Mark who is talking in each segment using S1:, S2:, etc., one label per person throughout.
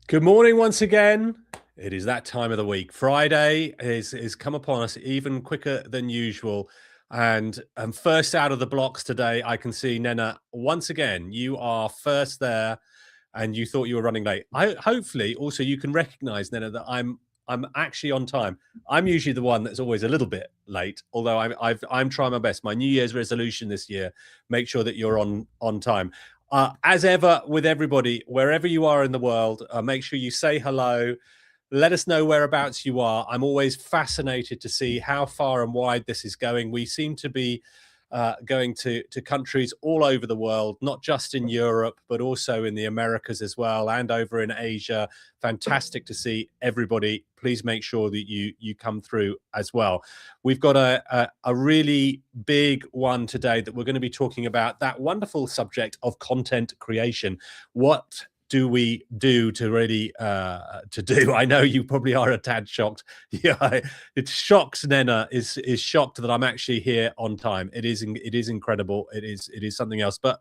S1: Good morning once again. It is that time of the week. Friday is come upon us even quicker than usual. And first out of the blocks today, I can see Nena once again. You are first there, and you thought you were running late. Hopefully also you can recognize, Nena, that I'm actually on time. I'm usually the one that's always a little bit late, although I'm trying my best. My New Year's resolution this year: make sure that you're on time. As ever with everybody, wherever you are in the world, make sure you say hello. Let us know whereabouts you are. I'm always fascinated to see how far and wide this is going. We seem to be going to countries all over the world, not just in Europe, but also in the Americas as well, and over in Asia. Fantastic to see everybody. Please make sure that you come through as well. We've got a really big one today that we're going to be talking about, that wonderful subject of content creation. What do we do to really to do? I know you probably are a tad shocked. Yeah, it shocks Nena is shocked that I'm actually here on time. It is incredible. It is something else. But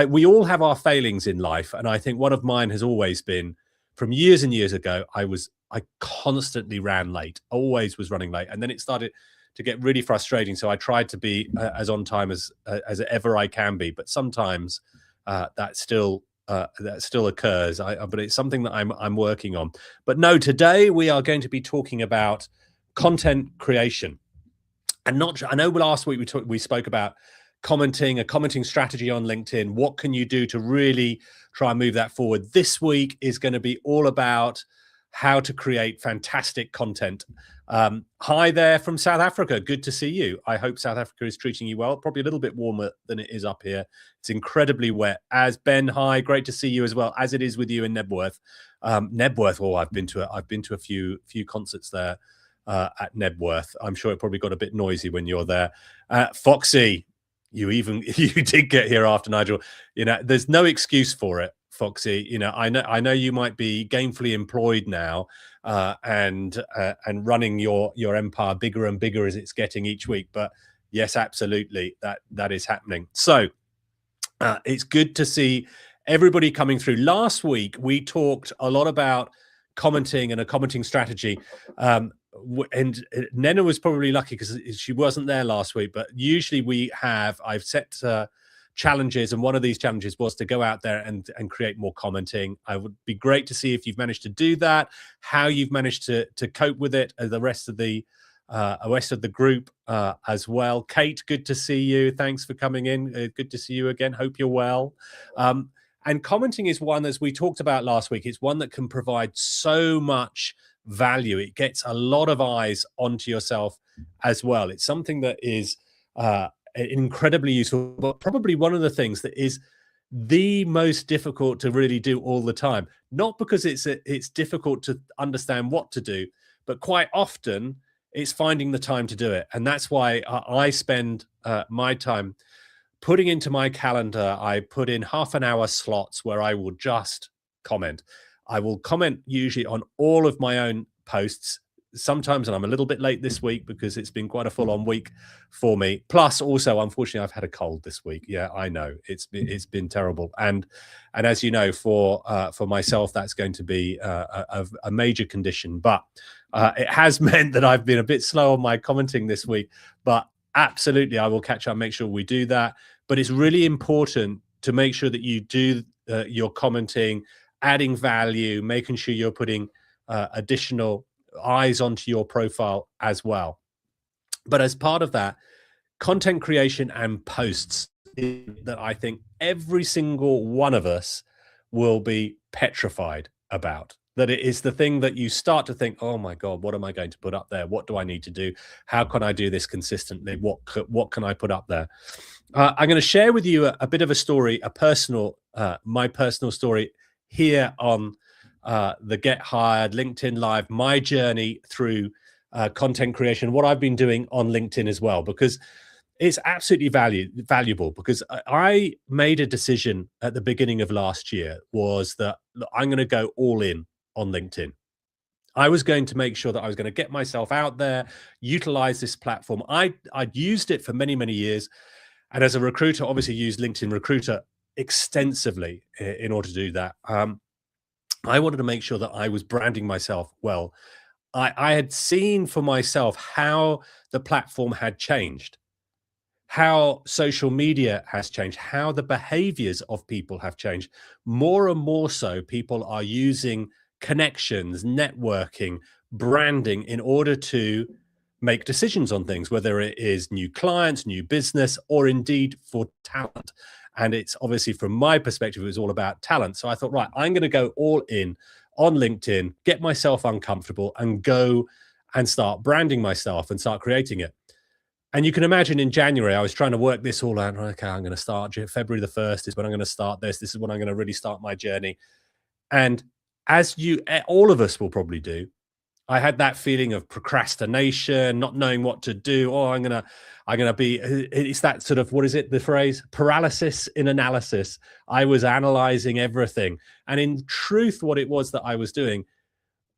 S1: we all have our failings in life, and I think one of mine has always been from years and years ago. I constantly ran late, always was running late, and then it started to get really frustrating. So I tried to be as on time as ever I can be, but sometimes that still occurs. But it's something that I'm working on. But no, today we are going to be talking about content creation, and not. I know last week we spoke about a commenting strategy on LinkedIn. What can you do to really try and move that forward? This week is going to be all about how to create fantastic content. Hi there from South Africa. Good to see you. I hope South Africa is treating you well. Probably a little bit warmer than it is up here. It's incredibly wet. As Ben, hi, great to see you as well, as it is with you in Nebworth. Nebworth, oh, I've been to a few concerts there at Nebworth. I'm sure it probably got a bit noisy when you're there. Foxy, you did get here after Nigel. You know, there's no excuse for it, Foxy. You know, I know you might be gainfully employed now, and running your empire bigger and bigger as it's getting each week. But yes, absolutely, that is happening. So it's good to see everybody coming through. Last week we talked a lot about commenting and a commenting strategy. And Nena was probably lucky because she wasn't there last week, but usually I've set challenges, and one of these challenges was to go out there and create more commenting. I would be great to see if you've managed to do that, how you've managed to cope with it, the rest of the group as well. Kate, good to see you. Thanks for coming in. Good to see you again. Hope you're well. And commenting is one, as we talked about last week, it's one that can provide so much value. It gets a lot of eyes onto yourself as well. It's something that is incredibly useful, but probably one of the things that is the most difficult to really do all the time. Not because it's difficult to understand what to do, but quite often it's finding the time to do it. And that's why I spend my time putting into my calendar. I put in half an hour slots where I will just comment. I will comment usually on all of my own posts. Sometimes, and I'm a little bit late this week because it's been quite a full-on week for me. Plus, also, unfortunately, I've had a cold this week. Yeah, I know it's been terrible, and as you know, for myself, that's going to be a major condition. But it has meant that I've been a bit slow on my commenting this week. But absolutely, I will catch up. Make sure we do that. But it's really important to make sure that you do your commenting, adding value, making sure you're putting additional eyes onto your profile as well. But as part of that, content creation and posts that I think every single one of us will be petrified about. That it is the thing that you start to think, oh my God, what am I going to put up there? What do I need to do? How can I do this consistently? What can I put up there? I'm going to share with you a bit of a story, my personal story here on the Get Hired LinkedIn Live, my journey through content creation, what I've been doing on LinkedIn as well, because it's absolutely valuable. Because I made a decision at the beginning of last year, was that look, I'm going to go all in on LinkedIn. I was going to make sure that I was going to get myself out there, utilize this platform. I'd used it for many, many years. And as a recruiter, obviously used LinkedIn Recruiter extensively in order to do that. I wanted to make sure that I was branding myself well. I had seen for myself how the platform had changed, how social media has changed, how the behaviors of people have changed. More and more so, people are using connections, networking, branding in order to make decisions on things, whether it is new clients, new business, or indeed for talent. And it's obviously from my perspective, it was all about talent. So I thought, right, I'm going to go all in on LinkedIn, get myself uncomfortable, and go and start branding myself and start creating it. And you can imagine in January, I was trying to work this all out. Okay, I'm going to start February the 1st is when I'm going to start this. This is when I'm going to really start my journey. And as all of us will probably do, I had that feeling of procrastination, not knowing what to do. Oh, I'm gonna be. It's that sort of, what is it? The phrase paralysis in analysis. I was analyzing everything, and in truth, what it was that I was doing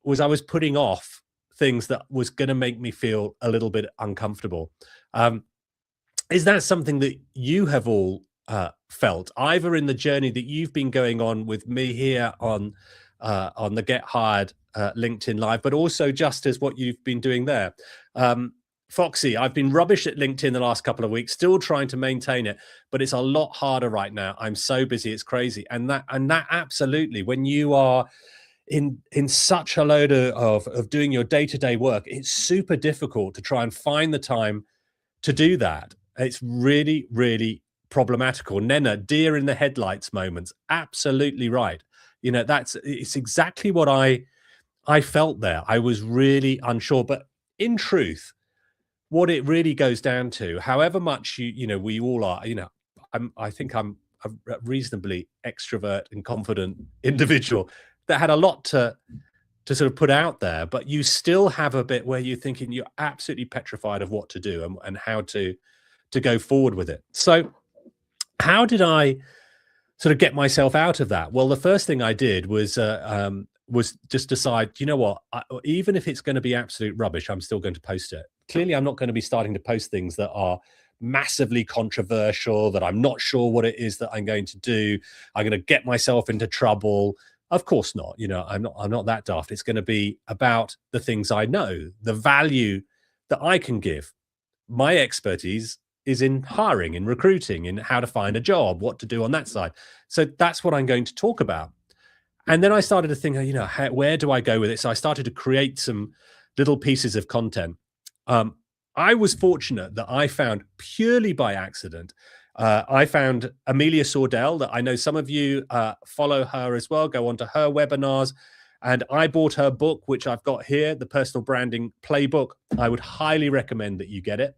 S1: was I was putting off things that was going to make me feel a little bit uncomfortable. Um, is that something that you have all felt, either in the journey that you've been going on with me here on the Get Hired LinkedIn Live, but also just as what you've been doing there? Um, Foxy, I've been rubbish at LinkedIn the last couple of weeks, still trying to maintain it, but it's a lot harder right now. I'm so busy, it's crazy. And that absolutely, when you are in such a load of doing your day-to-day work, it's super difficult to try and find the time to do that. It's really, really problematical. Nena, deer in the headlights moments. Absolutely right. It's exactly what I felt there. I was really unsure. But in truth, what it really goes down to, however much we all are, I think I'm a reasonably extrovert and confident individual that had a lot to sort of put out there, but you still have a bit where you're thinking you're absolutely petrified of what to do and how to go forward with it. So how did I sort of get myself out of that? Well, the first thing I did was just decide, you know what, even if it's going to be absolute rubbish, I'm still going to post it. Clearly, I'm not going to be starting to post things that are massively controversial, that I'm not sure what it is that I'm going to do. I'm going to get myself into trouble. Of course not. I'm not that daft. It's going to be about the things I know, the value that I can give. My expertise is in hiring, in recruiting, in how to find a job, what to do on that side. So that's what I'm going to talk about. And then I started to think, where do I go with it? So I started to create some little pieces of content. Um, I was fortunate that I found, purely by accident, I found Amelia Sordell, that I know some of you follow her as well, go onto her webinars. And I bought her book, which I've got here, the Personal Branding Playbook. I would highly recommend that you get it.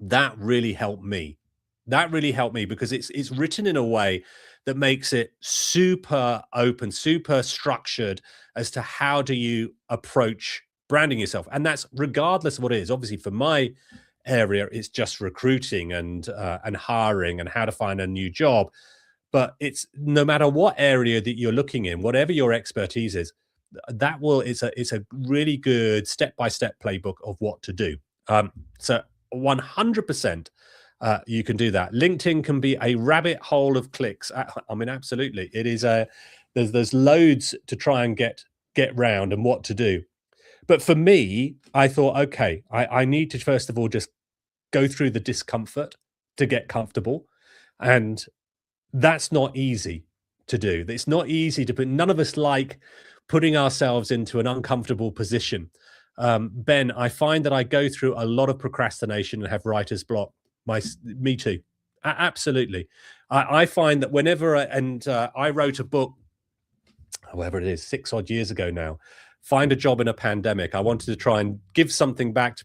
S1: That really helped me. That really helped me because it's written in a way that makes it super open, super structured as to how do you approach branding yourself. And that's regardless of what it is. Obviously, for my area, it's just recruiting and hiring and how to find a new job. But it's no matter what area that you're looking in, whatever your expertise is, it's a really good step-by-step playbook of what to do. So 100% you can do that. LinkedIn can be a rabbit hole of clicks. I mean, absolutely, it is there's loads to try and get round and what to do. But for me, I thought, okay, I need to first of all just go through the discomfort to get comfortable, and that's not easy to do. It's not easy to put. None of us like putting ourselves into an uncomfortable position. Ben, I find that I go through a lot of procrastination and have writer's block. Me too. Absolutely. I find that whenever I wrote a book, however it is, 6 odd years ago now, find a job in a pandemic. I wanted to try and give something back to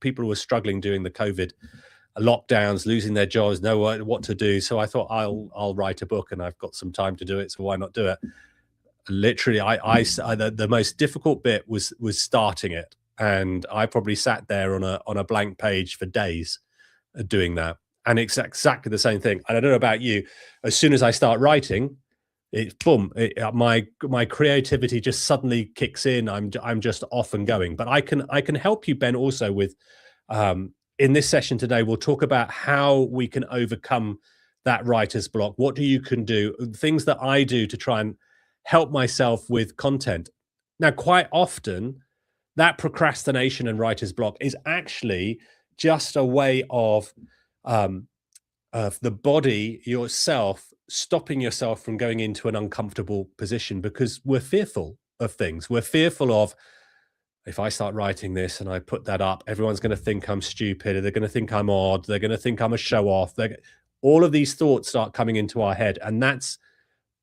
S1: people who were struggling during the COVID lockdowns, losing their jobs, know what to do. So I thought I'll write a book, and I've got some time to do it, so why not do it? Literally, the most difficult bit was starting it, and I probably sat there on a blank page for days doing that. And it's exactly the same thing. And I don't know about you, as soon as I start writing, it's boom, my creativity just suddenly kicks in. I'm just off and going. But I can help you, Ben, also with in this session today. We'll talk about how we can overcome that writer's block. What you can do, things that I do to try and help myself with content. Now, quite often, that procrastination and writer's block is actually just a way um, of the body yourself stopping yourself from going into an uncomfortable position because we're fearful of things. We're fearful of, if I start writing this and I put that up, everyone's going to think I'm stupid. They're going to think I'm odd. They're going to think I'm a show off. All of these thoughts start coming into our head. And that's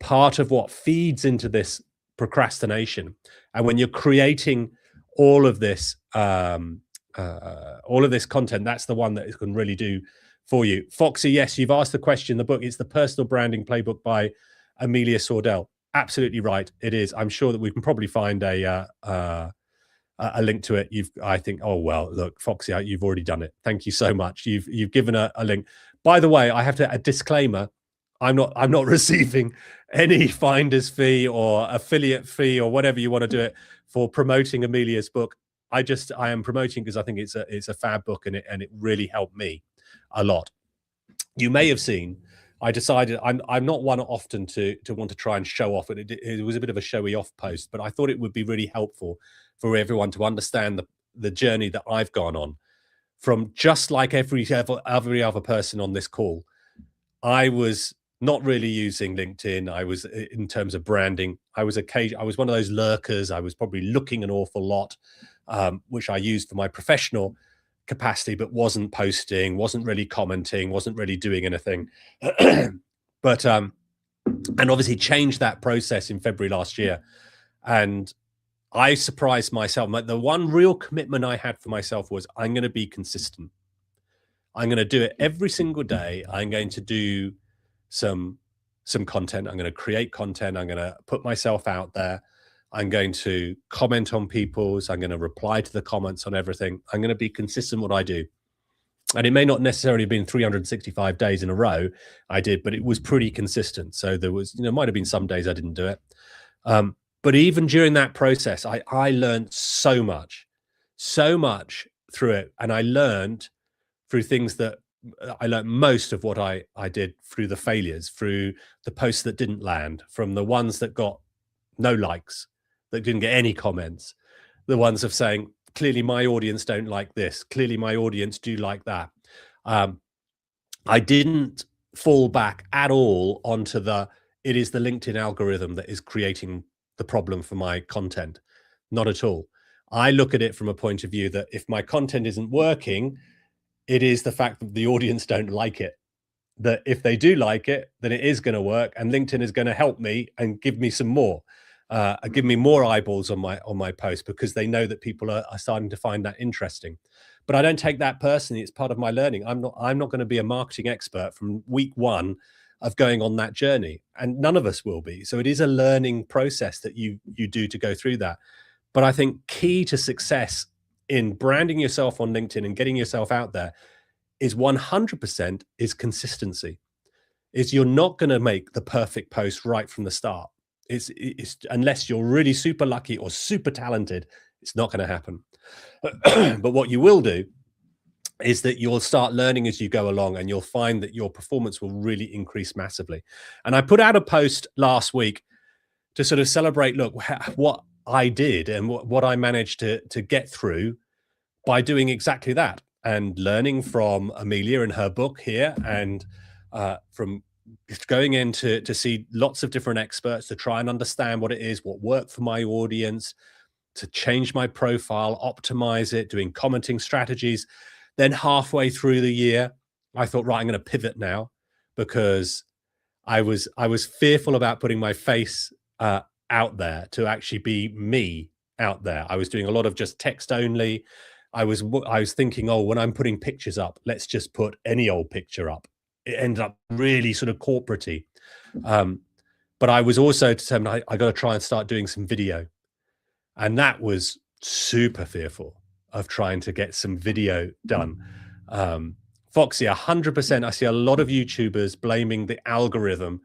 S1: part of what feeds into this procrastination. And when you're creating all of this, all of this content, that's the one that it can really do for you. Foxy, yes, you've asked the question. The book, it's the Personal Branding Playbook by Amelia Sordell. Absolutely right, it is. I'm sure that we can probably find a link to it. I think, oh well, look, Foxy, you've already done it. Thank you so much. You've given a link. By the way, I have a disclaimer. I'm not receiving any finder's fee or affiliate fee or whatever you want to do it for promoting Amelia's book. I am promoting because I think it's a fab book and it really helped me a lot. You may have seen, I decided I'm not one often to want to try and show off, and it was a bit of a showy off post, but I thought it would be really helpful for everyone to understand the journey that I've gone on. From just like every other person on this call, I was not really using LinkedIn. I was, in terms of branding, I was one of those lurkers. I was probably looking an awful lot, which I used for my professional capacity, but wasn't posting, wasn't really commenting, wasn't really doing anything. But and obviously changed that process in February last year. And I surprised myself. The one real commitment I had for myself was, I'm going to be consistent. I'm going to do it every single day. I'm going to do some content. I'm going to create content. I'm going to put myself out there. I'm going to comment on people's. I'm going to reply to the comments on everything. I'm going to be consistent what I do. And it may not necessarily have been 365 days in a row I did, but it was pretty consistent. So there was, might have been some days I didn't do it. But even during that process, I learned so much through it. And I learned through things that I learned most of what I did through the failures, through the posts that didn't land, from the ones that got no likes, that didn't get any comments, the ones of saying, clearly my audience don't like this, clearly my audience do like that. I didn't fall back at all onto it is the LinkedIn algorithm that is creating the problem for my content. Not at all. I look at it from a point of view that if my content isn't working, it is the fact that the audience don't like it. That if they do like it, then it is going to work, and LinkedIn is going to help me and give me some more, give me more eyeballs on my post, because they know that people are starting to find that interesting. But I don't take that personally. It's part of my learning. I'm not going to be a marketing expert from week one of going on that journey, and none of us will be. So it is a learning process that you do to go through that. But I think key to success in branding yourself on LinkedIn and getting yourself out there is 100% is consistency. Is you're not going to make the perfect post right from the start. It's unless you're really super lucky or super talented, it's not going to happen. But what you will do is that you'll start learning as you go along, and you'll find that your performance will really increase massively. And I put out a post last week to sort of celebrate, look, what I did and what I managed to get through by doing exactly that, and learning from Amelia and her book here, and from going in to see lots of different experts to try and understand what it is, what worked for my audience, to change my profile, optimize it, doing commenting strategies. Then halfway through the year, I thought, right, I'm going to pivot now, because I was fearful about putting my face out there to actually be me out there. I was doing a lot of just text only. I was thinking, oh, when I'm putting pictures up, let's just put any old picture up. It ended up really sort of corporate-y. But I was also determined I got to try and start doing some video. And that was super fearful of trying to get some video done. Foxy, 100%. I see a lot of YouTubers blaming the algorithm,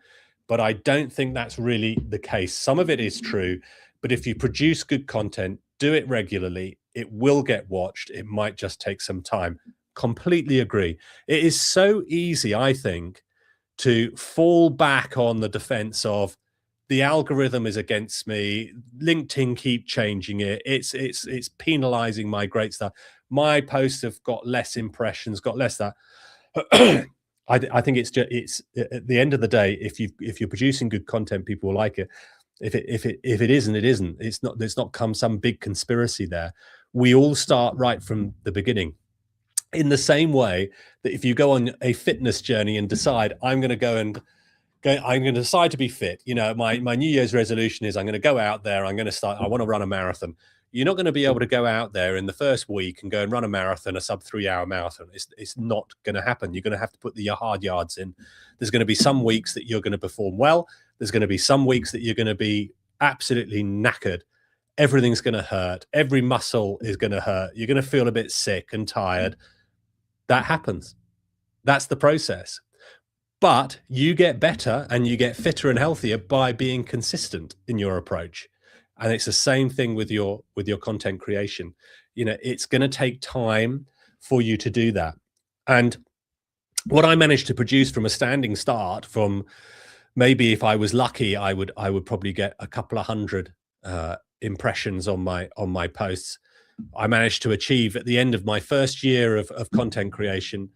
S1: but I don't think that's really the case. Some of it is true, but if you produce good content, do it regularly, it will get watched. It might just take some time. Completely agree. It is so easy, I think, to fall back on the defense of the algorithm is against me. LinkedIn keep changing it. It's penalizing my great stuff. My posts have got less impressions, got less that. I think it's just it's at the end of the day, if you're producing good content, people will like it. If it isn't, it isn't. It's not. There's not come some big conspiracy there. We all start right from the beginning. In the same way that if you go on a fitness journey and decide I'm going to I'm going to decide to be fit. You know, my New Year's resolution is I'm going to go out there. I'm going to start. I want to run a marathon. You're not going to be able to go out there in the first week and go and run a marathon, a sub 3 hour marathon. It's not going to happen. You're going to have to put the hard yards in. There's going to be some weeks that you're going to perform well. There's going to be some weeks that you're going to be absolutely knackered. Everything's going to hurt. Every muscle is going to hurt. You're going to feel a bit sick and tired. That happens. That's the process. But you get better and you get fitter and healthier by being consistent in your approach. And it's the same thing with your content creation. You know, it's going to take time for you to do that. And what I managed to produce from a standing start, from maybe if I was lucky, I would probably get a couple of hundred impressions on my posts. I managed to achieve at the end of my first year of content creation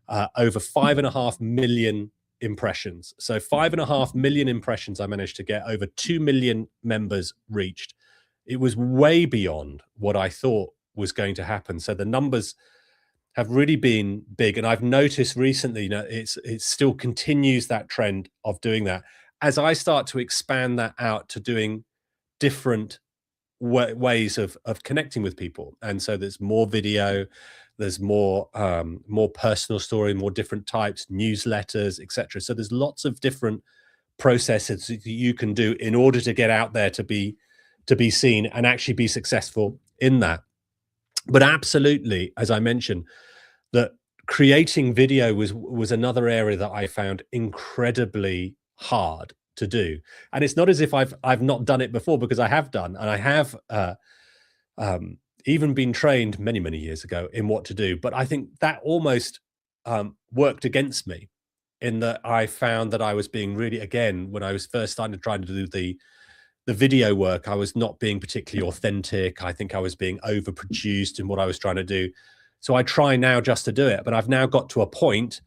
S1: over 5.5 million impressions. So 5.5 million impressions I managed to get, over 2 million members reached. It was way beyond what I thought was going to happen. So the numbers have really been big. And I've noticed recently, you know, it still continues that trend of doing that. As I start to expand that out to doing different ways of connecting with people, and so there's more video, there's more personal story, more different types, newsletters, etc. So there's lots of different processes that you can do in order to get out there to be seen and actually be successful in that. But absolutely, as I mentioned, that creating video was another area that I found incredibly hard to do. And it's not as if I've not done it before, because I have done, and I have even been trained many years ago in what to do. But I think that almost worked against me, in that I found that I was being really, again, when I was first starting to try to do the video work, I was not being particularly authentic. I think I was being overproduced in what I was trying to do. So I try now just to do it, but I've now got to a point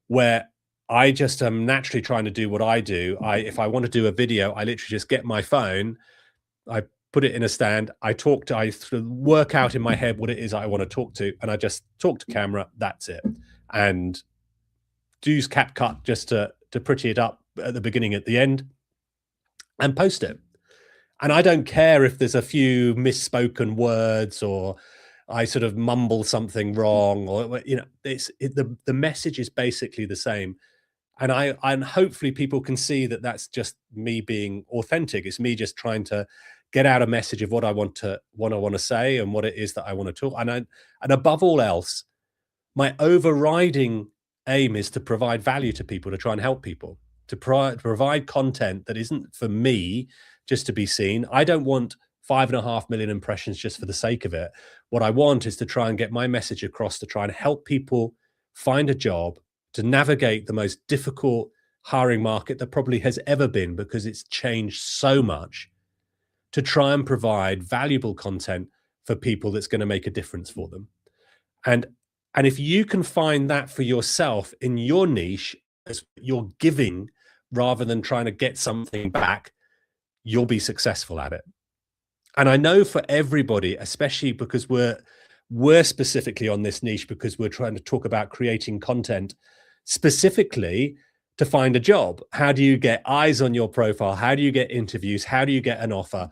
S1: where I just am naturally trying to do what I do. If I want to do a video, I literally just get my phone, I put it in a stand, I work out in my head what it is I want to talk to, and I just talk to camera. That's it. And use CapCut just to pretty it up at the beginning, at the end, and post it. And I don't care if there's a few misspoken words, or I sort of mumble something wrong, or, you know, the message is basically the same. And hopefully people can see that that's just me being authentic. It's me just trying to get out a message of what I want to say and what it is that I want to talk. And above all else, my overriding aim is to provide value to people, to try and help people, to provide content that isn't for me just to be seen. I don't want 5.5 million impressions just for the sake of it. What I want is to try and get my message across, to try and help people find a job, to navigate the most difficult hiring market that probably has ever been, because it's changed so much, to try and provide valuable content for people that's going to make a difference for them. And if you can find that for yourself in your niche, as you're giving rather than trying to get something back, you'll be successful at it. And I know for everybody, especially because we're specifically on this niche, because we're trying to talk about creating content specifically to find a job. How do you get eyes on your profile? How do you get interviews? How do you get an offer?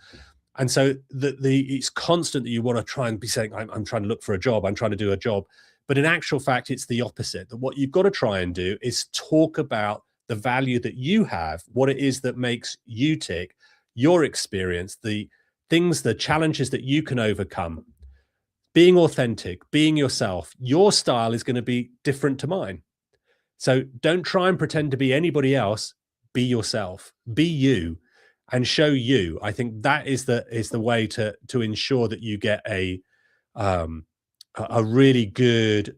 S1: And so it's constant that you want to try and be saying, I'm trying to look for a job. I'm trying to do a job. But in actual fact, it's the opposite. That what you've got to try and do is talk about the value that you have, what it is that makes you tick, your experience, the things, the challenges that you can overcome. Being authentic, being yourself. Your style is going to be different to mine. So don't try and pretend to be anybody else. Be yourself, be you, and show you. I think that is the way to ensure that you get a really good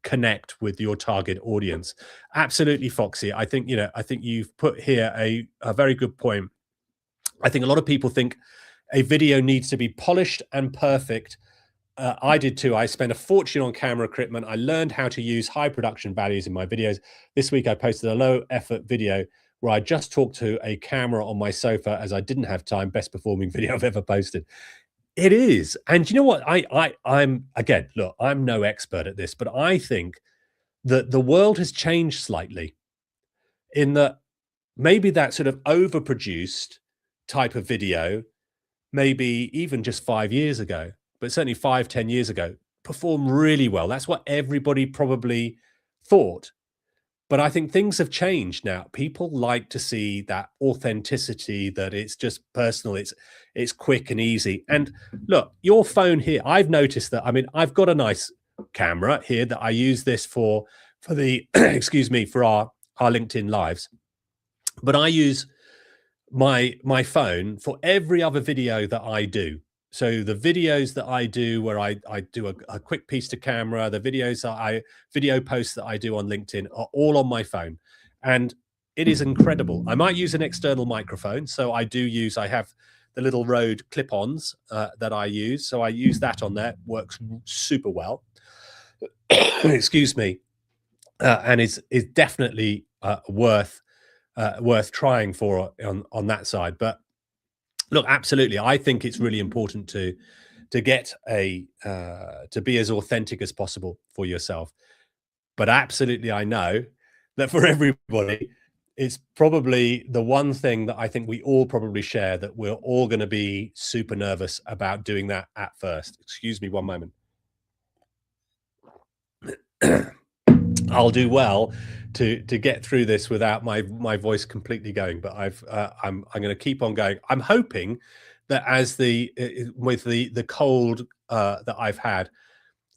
S1: connect with your target audience. Absolutely, Foxy. I think you've put here a very good point. I think a lot of people think a video needs to be polished and perfect. I did too. I spent a fortune on camera equipment. I learned how to use high production values in my videos. This week, I posted a low effort video where I just talked to a camera on my sofa as I didn't have time. Best performing video I've ever posted. It is. And you know what? I'm again, look, I'm no expert at this, but I think that the world has changed slightly in that maybe that sort of overproduced type of video, maybe even just 5 years ago, but certainly 5, 10 years ago, performed really well. That's what everybody probably thought. But I think things have changed now. People like to see that authenticity, that it's just personal, it's quick and easy. And look, your phone here, I've noticed that. I mean, I've got a nice camera here that I use this for the excuse me, for our LinkedIn lives. But I use my phone for every other video that I do. So the videos that I do where I do a quick piece to camera, the videos that I video posts that I do on LinkedIn are all on my phone. And it is incredible. I might use an external microphone. So I have the little Rode clip-ons that I use. So I use that on there. Works super well. Excuse me. And is definitely worth trying for on that side. But look, absolutely, I think it's really important to get to be as authentic as possible for yourself. But absolutely, I know that for everybody, it's probably the one thing that I think we all probably share, that we're all going to be super nervous about doing that at first. Excuse me, one moment. I'll do well to get through this without my voice completely going, but I'm going to keep on going. I'm hoping that as with the cold that I've had,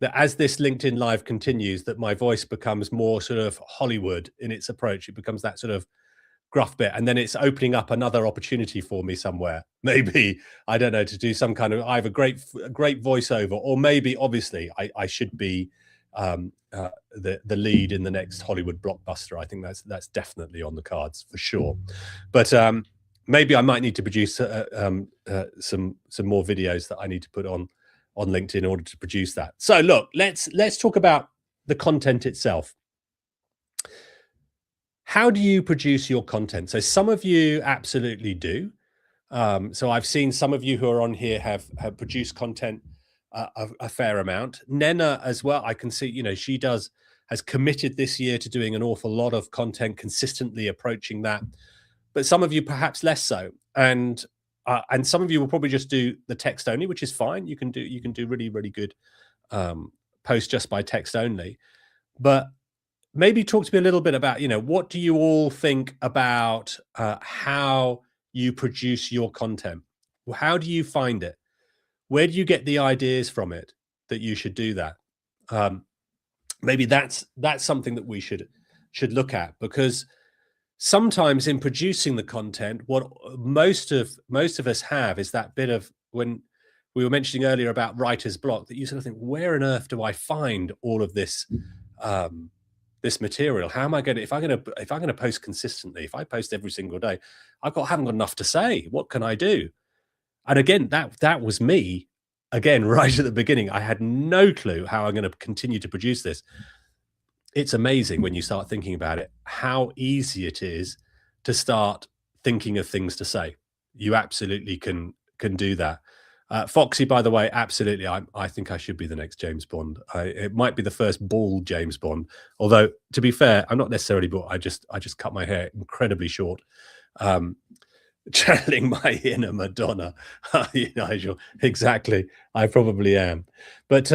S1: that as this LinkedIn Live continues, that my voice becomes more sort of Hollywood in its approach. It becomes that sort of gruff bit, and then it's opening up another opportunity for me somewhere. Maybe, I don't know, to do some kind of either great voiceover, or maybe obviously I should be the lead in the next Hollywood blockbuster. I think that's definitely on the cards for sure. But maybe I might need to produce some more videos that I need to put on LinkedIn in order to produce that. So look, let's talk about the content itself. How do you produce your content? So some of you absolutely do. So I've seen some of you who are on here have produced content a fair amount. Nena as well, I can see, she has committed this year to doing an awful lot of content, consistently approaching that. But some of you perhaps less so. And some of you will probably just do the text only, which is fine. You can do really, really good posts just by text only. But maybe talk to me a little bit about, what do you all think about how you produce your content? How do you find it? Where do you get the ideas from it that you should do that? Maybe that's something that we should look at, because sometimes in producing the content, what most of us have is that bit of, when we were mentioning earlier about writer's block, that you sort of think, where on earth do I find all of this this material? How am I going to, if I'm going to post consistently, if I post every single day, haven't got enough to say. What can I do? And again, that was me again right at the beginning. I had no clue how I'm going to continue to produce this. It's amazing when you start thinking about it, how easy it is to start thinking of things to say. You absolutely can do that. Foxy, by the way, absolutely. I think I should be the next James Bond. It might be the first bald James Bond. Although, to be fair, I'm not necessarily bald. I just cut my hair incredibly short. Channeling my inner Madonna. Nigel, exactly. I probably am. But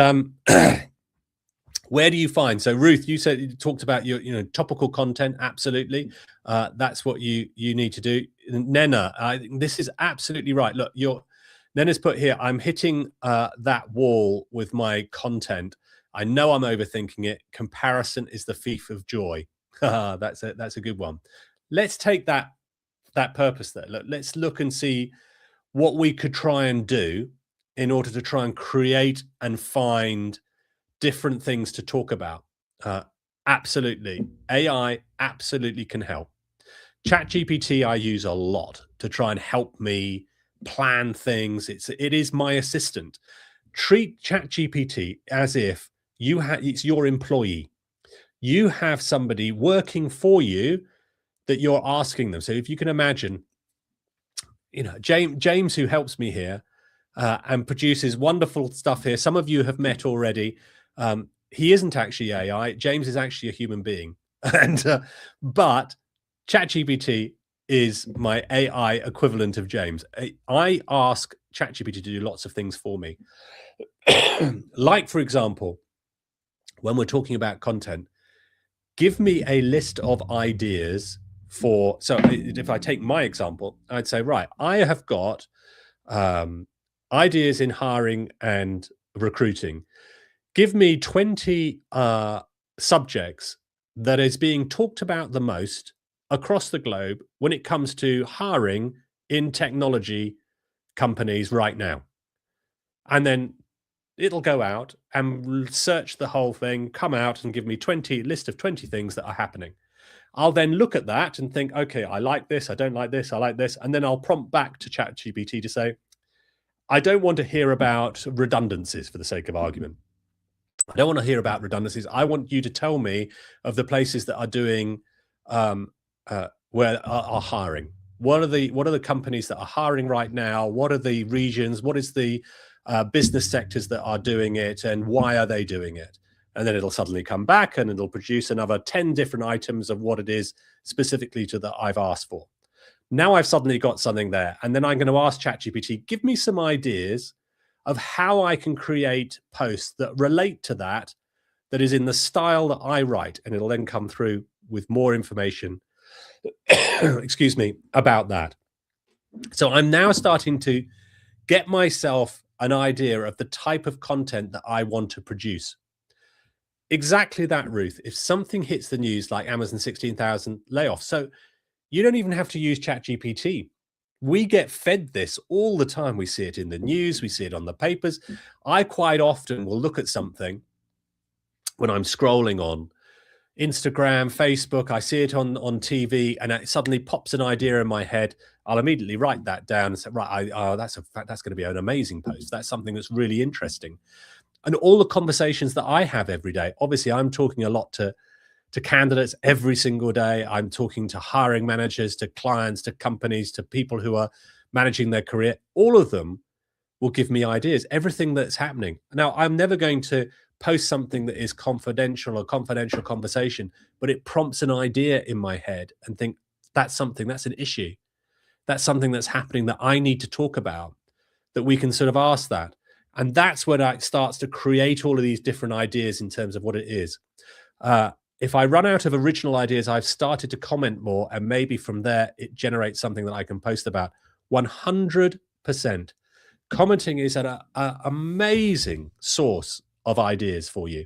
S1: where do you find? So Ruth, you talked about your topical content. Absolutely. That's what you need to do. Nena, I think this is absolutely right. Look, Nena's put here, I'm hitting that wall with my content. I know I'm overthinking it. Comparison is the thief of joy. That's a good one. Let's take that purpose there. Let's look and see what we could try and do in order to try and create and find different things to talk about. Absolutely. AI absolutely can help. ChatGPT I use a lot to try and help me plan things. It is my assistant. Treat ChatGPT as if it's your employee. You have somebody working for you that you're asking them. So if you can imagine, James, who helps me here and produces wonderful stuff here. Some of you have met already. He isn't actually AI. James is actually a human being, and but ChatGPT is my AI equivalent of James. I ask ChatGPT to do lots of things for me, like for example, when we're talking about content, give me a list of ideas for. So if I take my example, I'd say, right, I have got ideas in hiring and recruiting. Give me 20 subjects that is being talked about the most across the globe when it comes to hiring in technology companies right now. And then it'll go out and search the whole thing, come out and give me 20 list of 20 things that are happening. I'll then look at that and think, okay, I like this, I don't like this, I like this. And then I'll prompt back to ChatGPT to say, I don't want to hear about redundancies for the sake of argument. I don't want to hear about redundancies. I want you to tell me of the places that are doing where are hiring. What are the companies that are hiring right now? What are the regions? What is the business sectors that are doing it, and why are they doing it? And then it'll suddenly come back and it'll produce another 10 different items of what it is specifically to that I've asked for. Now I've suddenly got something there, and then I'm going to ask ChatGPT, give me some ideas of how I can create posts that relate to that is in the style that I write, and it'll then come through with more information, excuse me, about that. So I'm now starting to get myself an idea of the type of content that I want to produce. Exactly that, Ruth. If something hits the news like Amazon 16,000 layoffs, so you don't even have to use ChatGPT. We get fed this all the time. We see it in the news. We see it on the papers. I quite often will look at something when I'm scrolling on Instagram, Facebook. I see it on TV, and it suddenly pops an idea in my head. I'll immediately write that down and say, right, that's going to be an amazing post. That's something that's really interesting. And all the conversations that I have every day, obviously I'm talking a lot to candidates every single day. I'm talking to hiring managers, to clients, to companies, to people who are managing their career. All of them will give me ideas, everything that's happening. Now, I'm never going to post something that is confidential or confidential conversation, but it prompts an idea in my head and think that's an issue. That's something that's happening that I need to talk about, that we can sort of ask that. And that's when it starts to create all of these different ideas in terms of what it is. If I run out of original ideas, I've started to comment more, and maybe from there, it generates something that I can post about. 100%. Commenting is an amazing source of ideas for you.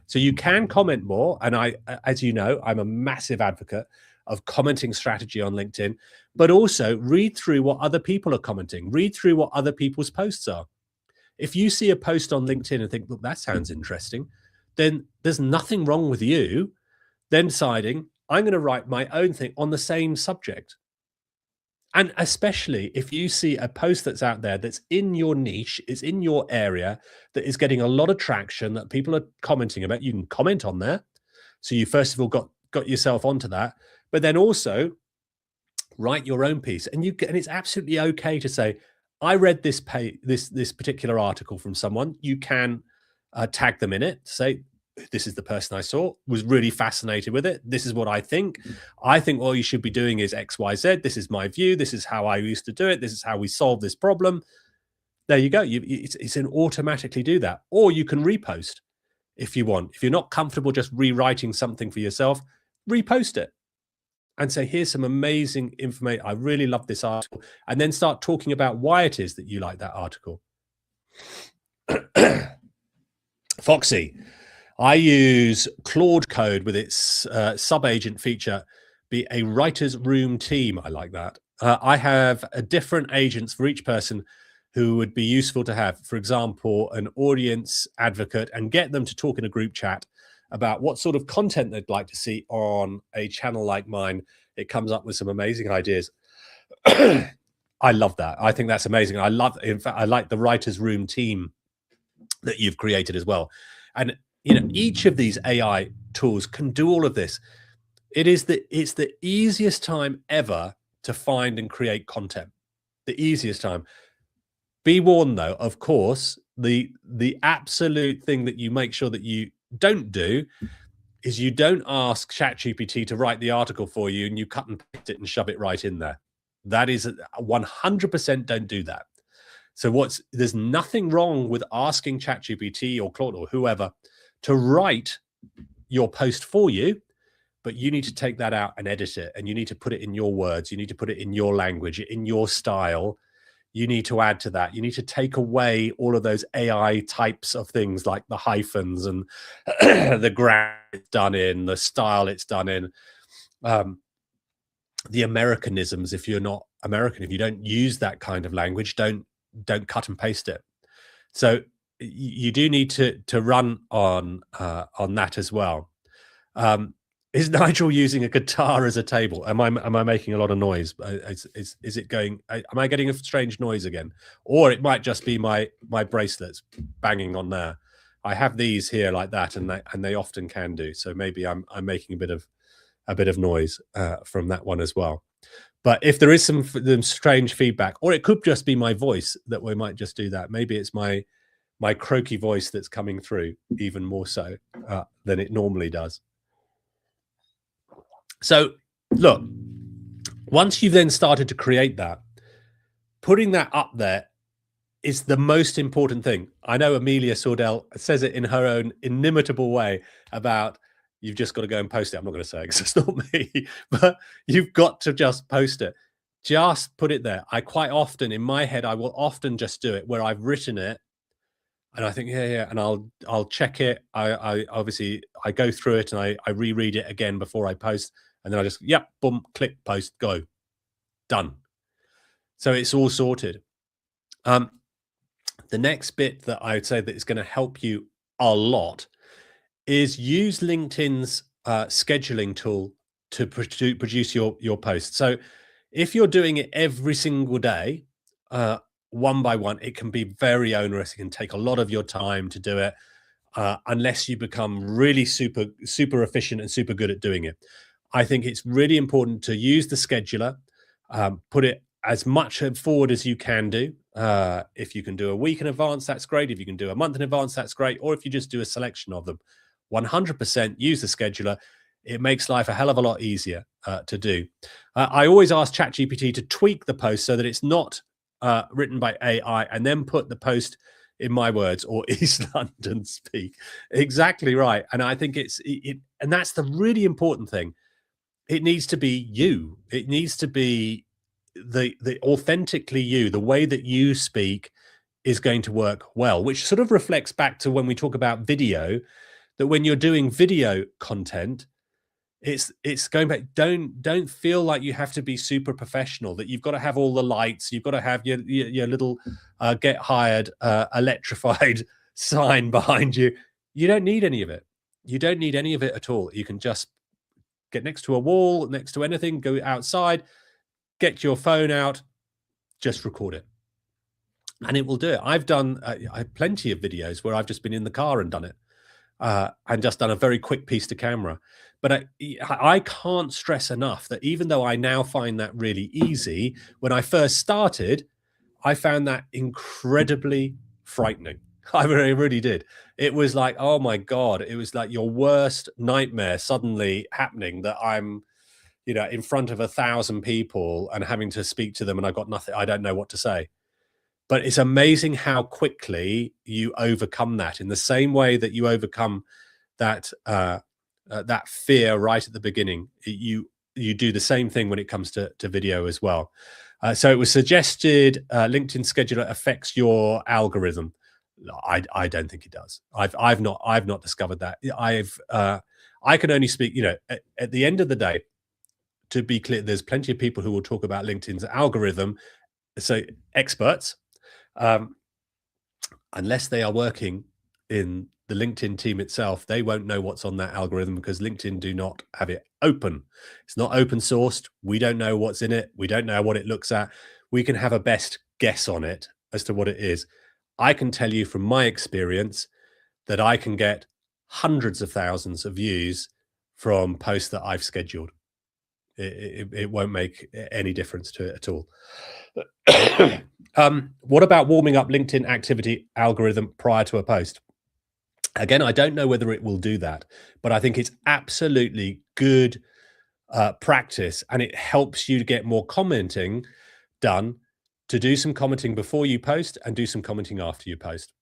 S1: So you can comment more. And as you know, I'm a massive advocate of commenting strategy on LinkedIn, but also read through what other people are commenting, read through what other people's posts are. If you see a post on LinkedIn and think, look, that sounds interesting, then there's nothing wrong with you then deciding, I'm going to write my own thing on the same subject. And especially if you see a post that's out there that's in your niche, is in your area, that is getting a lot of traction, that people are commenting about, you can comment on there. So you first of all got yourself onto that, but then also write your own piece. And it's absolutely okay to say, I read this particular article from someone. You can tag them in it, say, this is the person I saw, was really fascinated with it. This is what I think. I think what you should be doing is X, Y, Z. This is my view. This is how I used to do it. This is how we solve this problem. There you go. It's an automatically do that. Or you can repost if you want. If you're not comfortable just rewriting something for yourself, repost it and say, here's some amazing information. I really love this article. And then start talking about why it is that you like that article. Foxy. I use Claude Code with its sub-agent feature, be a writer's room team. I like that. I have different agents for each person who would be useful to have. For example, an audience advocate, and get them to talk in a group chat about what sort of content they'd like to see on a channel like mine. it comes up with some amazing ideas. I love that. I think that's amazing. In fact, I like the writers' room team that you've created as well. And each of these AI tools can do all of this. It's the easiest time ever to find and create content. The easiest time. Be warned, though, of course, the absolute thing that you make sure that you don't do is you don't ask ChatGPT to write the article for you and you cut and paste it and shove it right in there. That is 100% don't do that. So there's nothing wrong with asking ChatGPT or Claude or whoever to write your post for you, but you need to take that out and edit it, and you need to put it in your words. You need to put it in your language, in your style. You need to add to that. You need to take away all of those AI types of things like the hyphens and the grammar it's done in, the style it's done in, the Americanisms. If you're not American, if you don't use that kind of language, don't cut and paste it. So you do need to run on that as well. Is Nigel using a guitar as a table? Am I making a lot of noise? Is it going? Am I getting a strange noise again? Or it might just be my bracelets banging on there. I have these here like that, and they often can do. So maybe I'm making a bit of noise from that one as well. But if there is some strange feedback, or it could just be my voice, that we might just do that. Maybe it's my croaky voice that's coming through even more so than it normally does. So look, once you've then started to create that, putting that up there is the most important thing. I know Amelia Sordell says it in her own inimitable way about you've just got to go and post it. I'm not going to say it because it's not me, but you've got to just post it. Just put it there. I quite often, in my head, I will often just do it where I've written it and I think, yeah, and I'll check it. I obviously I go through it and I reread it again before I post, and then I just, yep, boom, click, post, go, done. So it's all sorted. The next bit that I would say that is going to help you a lot is use LinkedIn's scheduling tool to produce your posts. So if you're doing it every single day, one by one, it can be very onerous. It can take a lot of your time to do it, unless you become really super efficient and super good at doing it. I think it's really important to use the scheduler, put it as much forward as you can do. If you can do a week in advance, that's great. If you can do a month in advance, that's great. Or if you just do a selection of them, 100% use the scheduler. It makes life a hell of a lot easier to do. I always ask ChatGPT to tweak the post so that it's not written by AI, and then put the post in my words or East London speak. Exactly right. And I think and that's the really important thing. It needs to be you. It needs to be the authentically you. The way that you speak is going to work well, which sort of reflects back to when we talk about video, that when you're doing video content, it's going back. Don't feel like you have to be super professional, that you've got to have all the lights, you've got to have your little get hired electrified sign behind you. You don't need any of it. You don't need any of it at all. You can just get next to a wall, next to anything, go outside, get your phone out, just record it, and it will do it. I've done plenty of videos where I've just been in the car and done it, and just done a very quick piece to camera. But I can't stress enough that even though I now find that really easy, when I first started, I found that incredibly frightening. I really did. It was like, oh my God, it was like your worst nightmare suddenly happening, that I'm, in front of 1,000 people and having to speak to them, and I've got nothing, I don't know what to say. But it's amazing how quickly you overcome that, in the same way that you overcome that that fear right at the beginning. You do the same thing when it comes to video as well. So it was suggested LinkedIn Scheduler affects your algorithm. I don't think it does. I've not discovered that. I can only speak. At the end of the day, to be clear, there's plenty of people who will talk about LinkedIn's algorithm. So experts, unless they are working in the LinkedIn team itself, they won't know what's on that algorithm because LinkedIn do not have it open. It's not open sourced. We don't know what's in it. We don't know what it looks at. We can have a best guess on it as to what it is. I can tell you from my experience that I can get hundreds of thousands of views from posts that I've scheduled. It won't make any difference to it at all. What about warming up LinkedIn activity algorithm prior to a post? Again, I don't know whether it will do that, but I think it's absolutely good practice, and it helps you to get more commenting done, to do some commenting before you post and do some commenting after you post.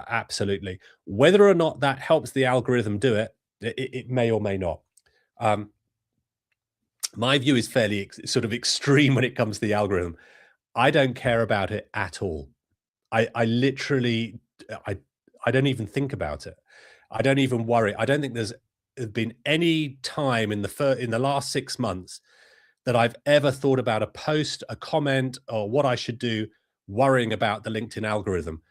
S1: Absolutely. Whether or not that helps the algorithm do it, it may or may not. Um, my view is fairly sort of extreme when it comes to the algorithm. I don't care about it at all. I literally, I I don't even think about it. I don't even worry. I don't think there's been any time in the last 6 months that I've ever thought about a post, a comment, or what I should do, worrying about the LinkedIn algorithm.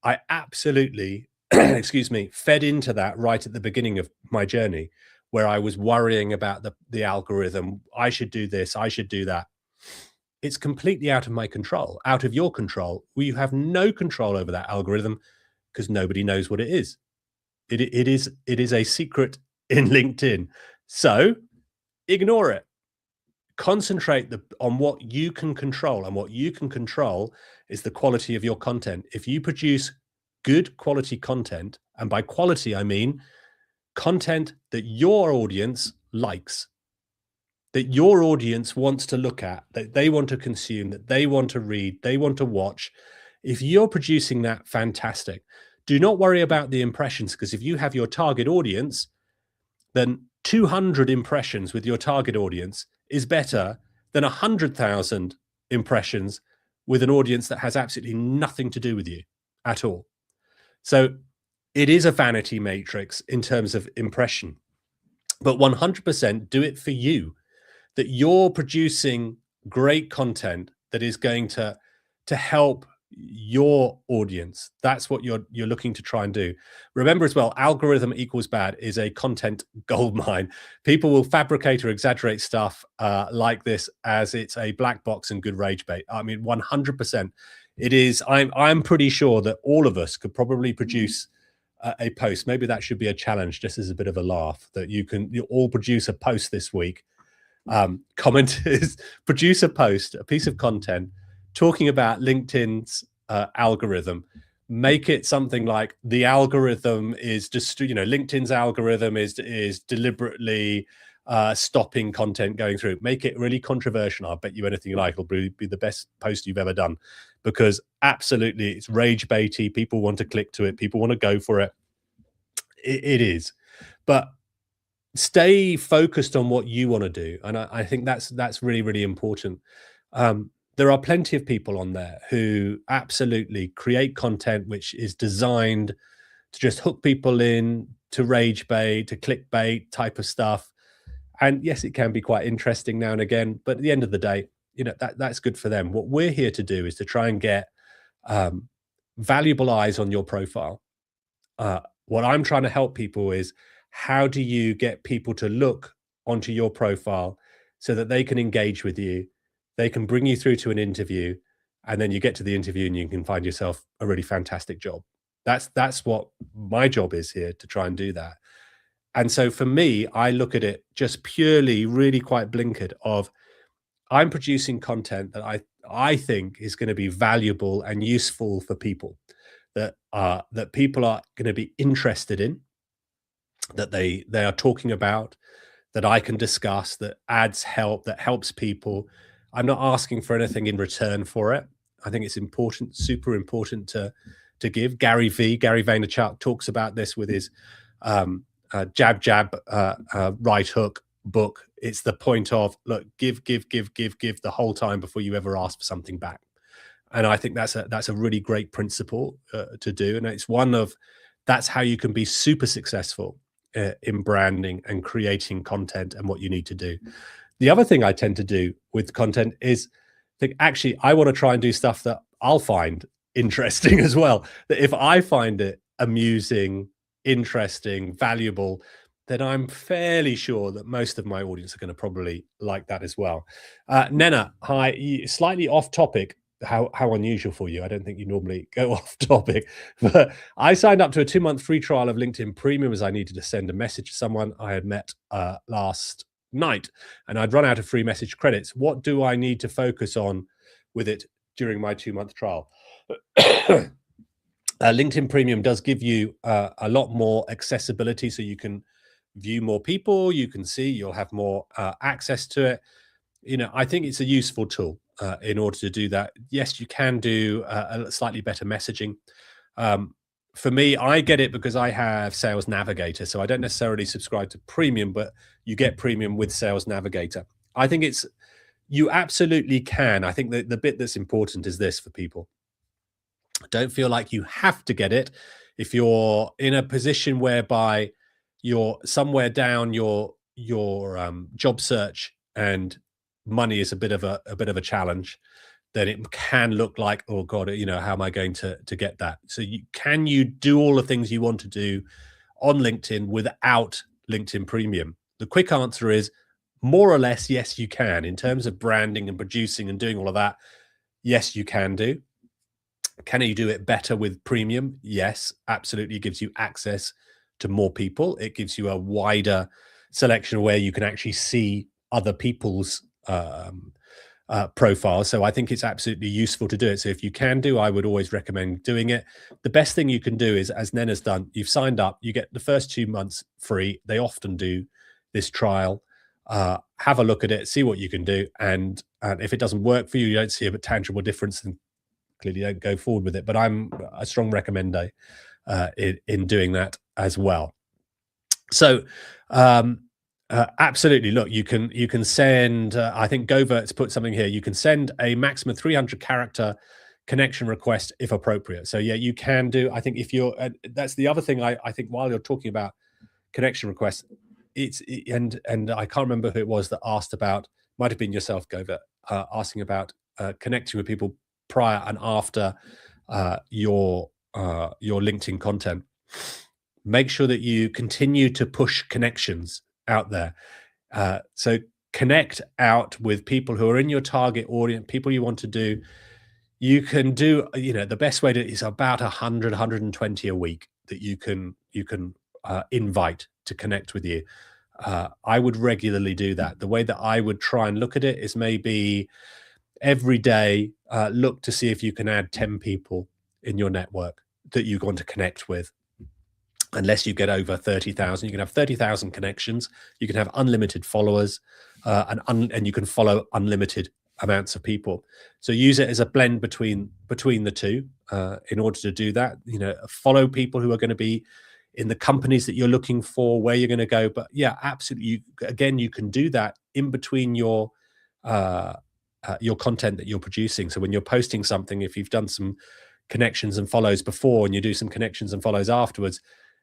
S1: I absolutely, excuse me, fed into that right at the beginning of my journey, where I was worrying about the algorithm. I should do this, I should do that. It's completely out of my control, out of your control. You have no control over that algorithm because nobody knows what it is. It is a secret in LinkedIn. So ignore it. Concentrate on what you can control, and what you can control is the quality of your content. If you produce good quality content, and by quality I mean content that your audience likes, that your audience wants to look at, that they want to consume, that they want to read, they want to watch. If you're producing that, fantastic. Do not worry about the impressions, because if you have your target audience, then 200 impressions with your target audience is better than 100,000 impressions with an audience that has absolutely nothing to do with you at all. So it is a vanity matrix in terms of impression, but 100% do it for you, that you're producing great content that is going to help your audience. That's what you're looking to try and do. Remember as well, algorithm equals bad is a content goldmine. People will fabricate or exaggerate stuff like this as it's a black box and good rage bait. I mean, 100% it is. I'm pretty sure that all of us could probably produce a post. Maybe that should be a challenge, just as a bit of a laugh, that you all produce a post this week. Comment is produce a post, a piece of content talking about LinkedIn's algorithm. Make it something like the algorithm is just, LinkedIn's algorithm is deliberately stopping content going through. Make it really controversial. I'll bet you anything you like. It'll be the best post you've ever done, because absolutely it's rage baity. People want to click to it. People want to go for it. It is, but stay focused on what you want to do, and I think that's really, really important. There are plenty of people on there who absolutely create content which is designed to just hook people in, to rage bait, to clickbait type of stuff. And yes, it can be quite interesting now and again, but at the end of the day, that's good for them. What we're here to do is to try and get um, valuable eyes on your profile. What I'm trying to help people is, how do you get people to look onto your profile so that they can engage with you, they can bring you through to an interview, and then you get to the interview and you can find yourself a really fantastic job. That's what my job is here, to try and do that. And so for me, I look at it just purely, really quite blinkered of, I'm producing content that I think is going to be valuable and useful for people, that people are going to be interested in, that they are talking about, that I can discuss, that adds help, that helps people. I'm not asking for anything in return for it. I think it's important, super important to give. Gary Vaynerchuk talks about this with his jab right hook book. It's the point of, look, give the whole time before you ever ask for something back. And I think that's a really great principle to do, and it's one of, that's how you can be super successful in branding and creating content and what you need to do. The other thing I tend to do with content is think, actually, I want to try and do stuff that I'll find interesting as well. That if I find it amusing, interesting, valuable, then I'm fairly sure that most of my audience are going to probably like that as well. Nena, hi. Slightly off topic. How unusual for you. I don't think you normally go off topic, but I signed up to a 2-month free trial of LinkedIn Premium as I needed to send a message to someone I had met last night, and I'd run out of free message credits. What do I need to focus on with it during my 2-month trial? LinkedIn Premium does give you a lot more accessibility, so you can view more people, you can see, you'll have more access to it. I think it's a useful tool in order to do that. Yes, you can do a slightly better messaging. For me, I get it because I have Sales Navigator, so I don't necessarily subscribe to Premium, but you get Premium with Sales Navigator. I think you absolutely can. I think that the bit that's important is this for people. Don't feel like you have to get it. If you're in a position whereby you're somewhere down your job search and money is a bit of a challenge, then it can look like, oh God, how am I going to get that? So can you do all the things you want to do on LinkedIn without LinkedIn Premium? The quick answer is more or less, yes, you can. In terms of branding and producing and doing all of that, yes, you can do. Can you do it better with Premium? Yes, absolutely. It gives you access to more people. It gives you a wider selection where you can actually see other people's profiles. So I think it's absolutely useful to do it. So if you can do, I would always recommend doing it. The best thing you can do is, as Nena's done, you've signed up, you get the first 2 months free. They often do this trial. Have a look at it, see what you can do. And if it doesn't work for you, you don't see a tangible difference, then clearly don't go forward with it. But I'm a strong recommender in doing that as well. So absolutely, look, you can send, I think Govert's put something here, you can send a maximum 300 character connection request if appropriate. So yeah, you can do, I think if you're, that's the other thing I think while you're talking about connection requests, and I can't remember who it was that asked about, might have been yourself, Govert, asking about connecting with people prior and after your LinkedIn content. Make sure that you continue to push connections out there. So connect out with people who are in your target audience, people you want to do. You can do, the best way to is about 100, 120 a week that you can invite to connect with you. I would regularly do that. The way that I would try and look at it is maybe every day, look to see if you can add 10 people in your network that you want to connect with. Unless you get over 30,000, you can have 30,000 connections. You can have unlimited followers, and you can follow unlimited amounts of people. So use it as a blend between the two in order to do that. Follow people who are going to be in the companies that you're looking for, where you're going to go. But yeah, absolutely. You can do that in between your content that you're producing. So when you're posting something, if you've done some connections and follows before and you do some connections and follows afterwards,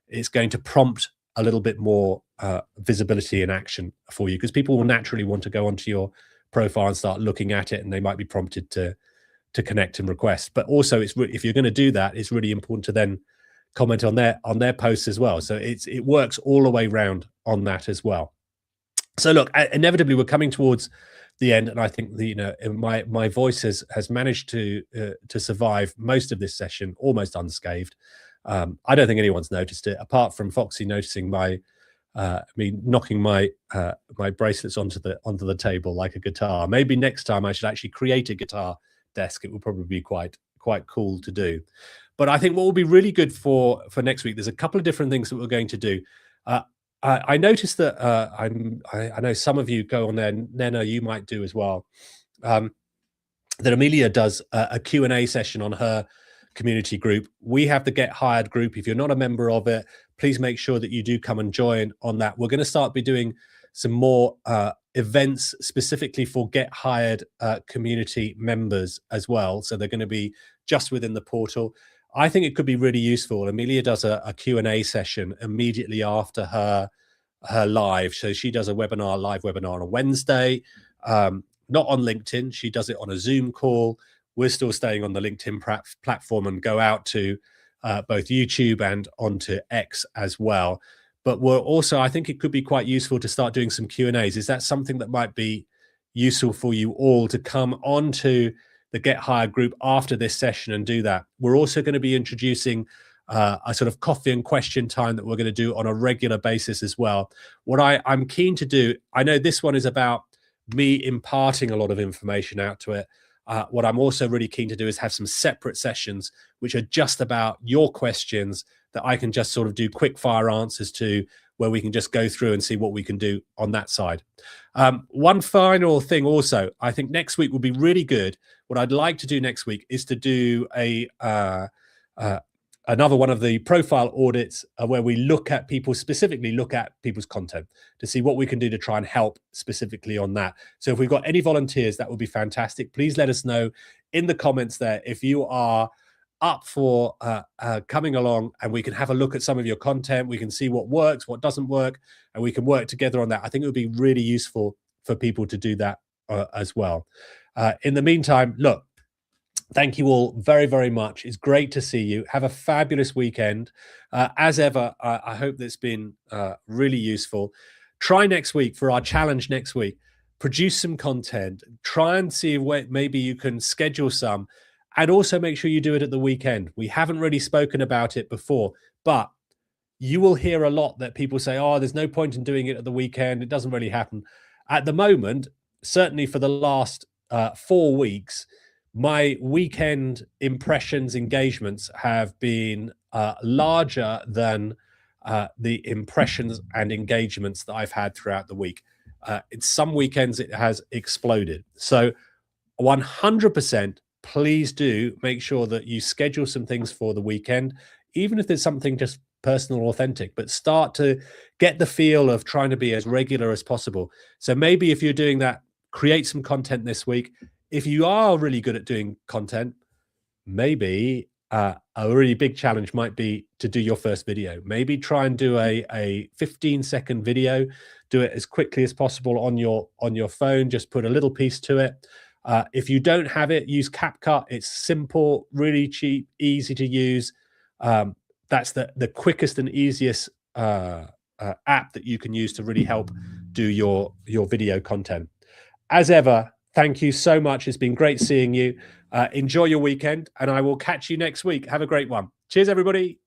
S1: it's going to prompt a little bit more visibility and action for you, because people will naturally want to go onto your profile and start looking at it, and they might be prompted to connect and request. But also, if you're going to do that, it's really important to then comment on their posts as well. So it works all the way around on that as well. So look, inevitably we're coming towards the end, and I think my voice has managed to survive most of this session almost unscathed. I don't think anyone's noticed it, apart from Foxy noticing me knocking my bracelets onto the table like a guitar. Maybe next time I should actually create a guitar desk. It would probably be quite cool to do. But I think what will be really good for next week, there's a couple of different things that we're going to do. I noticed that I know some of you go on there. Nena, you might do as well. That Amelia does a Q&A session on her community group. We have the Get Hired group. If you're not a member of it, please make sure that you do come and join on that. We're going to start doing some more events specifically for Get Hired community members as well. So they're going to be just within the portal. I think it could be really useful. Amelia does a Q&A session immediately after her live. So she does a live webinar on a Wednesday, not on LinkedIn. She does it on a Zoom call. We're still staying on the LinkedIn platform and go out to both YouTube and onto X as well. But we're also, I think it could be quite useful to start doing some Q&As. Is that something that might be useful for you all to come onto the Get Hired group after this session and do that? We're also going to be introducing a sort of coffee and question time that we're going to do on a regular basis as well. What I'm keen to do, I know this one is about me imparting a lot of information out to it. What I'm also really keen to do is have some separate sessions which are just about your questions that I can just sort of do quick fire answers to, where we can just go through and see what we can do on that side. One final thing also, I think next week will be really good. What I'd like to do next week is to do another one of the profile audits where we look at people, specifically look at people's content to see what we can do to try and help specifically on that. So if we've got any volunteers, that would be fantastic. Please let us know in the comments there if you are up for coming along, and we can have a look at some of your content. We can see what works, what doesn't work, and we can work together on that. I think it would be really useful for people to do that as well. In the meantime, look, thank you all very, very much. It's great to see you. Have a fabulous weekend. As ever, I hope that's been really useful. Try next week for our challenge next week. Produce some content. Try and see where maybe you can schedule some. And also make sure you do it at the weekend. We haven't really spoken about it before, but you will hear a lot that people say, oh, there's no point in doing it at the weekend. It doesn't really happen. At the moment, certainly for the last 4 weeks, my weekend impressions engagements have been larger than the impressions and engagements that I've had throughout the week. In some weekends, it has exploded. So 100%, please do make sure that you schedule some things for the weekend, even if there's something just personal or authentic, but start to get the feel of trying to be as regular as possible. So maybe if you're doing that, create some content this week. If you are really good at doing content, maybe a really big challenge might be to do your first video. Maybe try and do a 15-second video. Do it as quickly as possible on your phone. Just put a little piece to it. If you don't have it, use CapCut. It's simple, really cheap, easy to use. That's the quickest and easiest app that you can use to really help do your video content. As ever, thank you so much. It's been great seeing you. Enjoy your weekend, and I will catch you next week. Have a great one. Cheers, everybody.